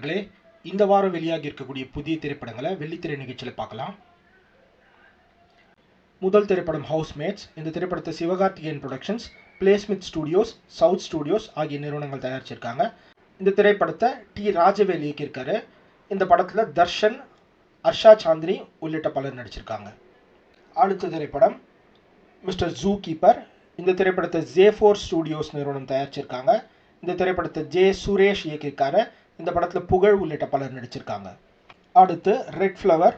நண்பர்களே, இந்த வாரம் வெளியாகி இருக்கக்கூடிய புதிய திரைப்படங்களை வெள்ளித்திரை நிகழ்ச்சியில் பார்க்கலாம். முதல் திரைப்படம் ஹவுஸ்மேட்ஸ். இந்த திரைப்படத்தை Sivakarthikeyan Productions, Playsmith Studios, South Studios ஆகிய நிறுவனங்கள் தயாரிச்சிருக்காங்க. இந்த திரைப்படத்தை டி ராஜவேல் இயக்கியிருக்காரு. இந்த படத்தில் தர்ஷன், ஹர்ஷா சாந்தினி உள்ளிட்ட பலர் நடிச்சிருக்காங்க. அடுத்த திரைப்படம் மிஸ்டர் ஜூ கீப்பர். இந்த திரைப்படத்தை J4 ஸ்டுடியோஸ் நிறுவனம் தயாரிச்சிருக்காங்க. இந்த திரைப்படத்தை ஜே சுரேஷ் இயக்கியிருக்காரு. இந்த படத்தில் புகழ் உள்ளிட்ட பலர் நடிச்சிருக்காங்க. அடுத்து ரெட் ஃப்ளவர்.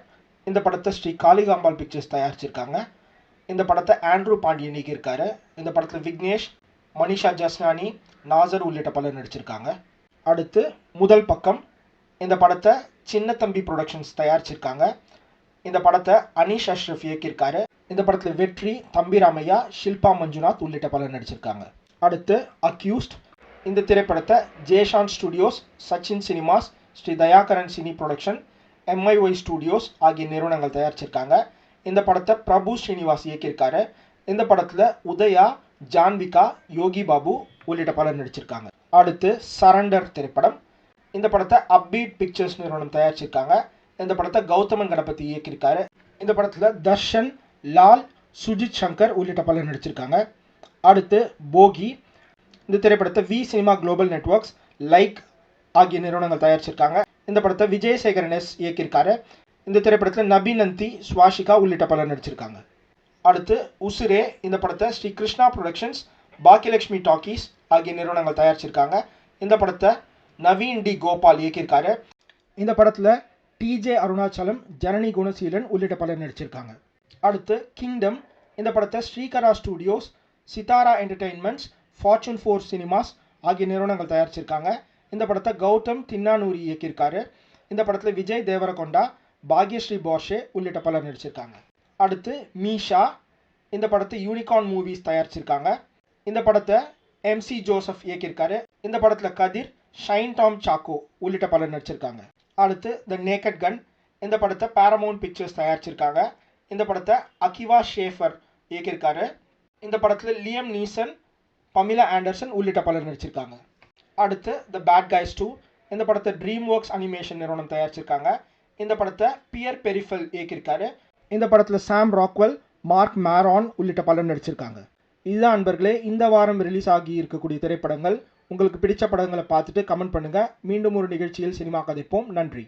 இந்த படத்தை ஸ்ரீ காளிகாம்பாள் பிக்சர்ஸ் தயாரிச்சிருக்காங்க. இந்த படத்தை ஆண்ட்ரூ பாண்டியன் இயக்கியிருக்காரு. இந்த படத்தில் விக்னேஷ், மனிஷா ஜஸ்னானி, நாசர் உள்ளிட்ட பலர் நடிச்சிருக்காங்க. அடுத்து முதல் பக்கம். இந்த படத்தை சின்ன தம்பி ப்ரொடக்ஷன்ஸ் தயாரிச்சிருக்காங்க. இந்த படத்தை அனீஷ் அஷ்ரஃப் இயக்கியிருக்காரு. இந்த படத்தில் வெற்றி, தம்பி ராமையா, ஷில்பா மஞ்சுநாத் உள்ளிட்ட பலர் நடிச்சிருக்காங்க. அடுத்து அக்யூஸ்ட். இந்த திரைப்படத்தை Jeshan Studios, Sachin Cinemas, Sri Dayakaran Cine Production, MIY Studios ஆகிய நிறுவனங்கள் தயாரிச்சிருக்காங்க. இந்த படத்தை பிரபு ஸ்ரீனிவாஸ் இயக்கியிருக்காரு. இந்த படத்தில் உதயா, ஜான்விகா, யோகி பாபு உள்ளிட்ட பலர் நடிச்சிருக்காங்க. அடுத்து சரண்டர் திரைப்படம். இந்த படத்தை அப்பீட் பிக்சர்ஸ் நிறுவனம் தயாரிச்சிருக்காங்க. இந்த படத்தை கௌதமன் கணபதி இயக்கியிருக்காரு. இந்த படத்தில் தர்ஷன், லால், சுஜித் சங்கர் உள்ளிட்ட பலர் நடிச்சிருக்காங்க. அடுத்து போகி. இந்த திரைப்படத்தை வி சினிமா குளோபல் நெட்வொர்க்ஸ், லைக் ஆகிய நிறுவனங்கள் தயாரிச்சிருக்காங்க. இந்த படத்தை விஜயசேகரன் எஸ் இயக்கியிருக்காரு. இந்த திரைப்படத்தில் நபி-நந்தி, ஸ்வாஷிகா உள்ளிட்ட பலர் நடிச்சிருக்காங்க. அடுத்து உசுரே. இந்த படத்தை ஸ்ரீ கிருஷ்ணா ப்ரொடக்ஷன்ஸ், பாக்கியலட்சுமி டாக்கீஸ் ஆகிய நிறுவனங்கள் தயாரிச்சிருக்காங்க. இந்த படத்தை நவீன் டி கோபால் இயக்கியிருக்காரு. இந்த படத்தில் TJ அருணாச்சலம், ஜனனி குணசீலன் உள்ளிட்ட பலர் நடிச்சிருக்காங்க. அடுத்து கிங்டம். இந்த படத்தை ஸ்ரீகரா studios, Sitara entertainments, fortune 4 cinemas ஆகிய நிறுவனங்கள் தயாரிச்சிருக்காங்க. இந்த படத்தை கௌதம் தின்னானூரி இயக்கியிருக்காரு. இந்த படத்தில் விஜய் தேவரகொண்டா, பாக்யஸ்ரீ போர்ஷே உள்ளிட்ட பலர் நடிச்சிருக்காங்க. அடுத்து மீஷா. இந்த படத்தை யூனிகார்ன் மூவிஸ் தயாரிச்சிருக்காங்க. இந்த படத்தை MC ஜோசப் இயக்கியிருக்காரு. இந்த படத்தில் கதிர், ஷைன் டாம் சாக்கோ உள்ளிட்ட பலர் நடிச்சிருக்காங்க. அடுத்து த நேக்கட் கன். இந்த படத்தை பாரமவுண்ட் பிக்சர்ஸ் தயாரிச்சிருக்காங்க. இந்த படத்தை அகிவா ஷேஃபர் இயக்கியிருக்காரு. இந்த படத்தில் லியம் நீசன், பமிலா ஆண்டர்சன் உள்ளிட்ட பலர் நடிச்சிருக்காங்க. அடுத்து த பேட் கைஸ் 2. இந்த படத்தை ட்ரீம் ஒர்க்ஸ் அனிமேஷன் நிறுவனம் தயாரிச்சிருக்காங்க. இந்த படத்தை பியர் பெரிஃபல் இயக்கியிருக்காரு. இந்த படத்தில் சாம் ராக்வெல், மார்க் மேரான் உள்ளிட்ட பலர் நடிச்சிருக்காங்க. இதுதான் நண்பர்களே இந்த வாரம் ரிலீஸ் ஆகி இருக்கக்கூடிய திரைப்படங்கள். உங்களுக்கு பிடிச்ச படங்களை பார்த்துட்டு கமெண்ட் பண்ணுங்கள். மீண்டும் ஒரு நிகழ்ச்சியில் சினிமா கதைப்போம். நன்றி.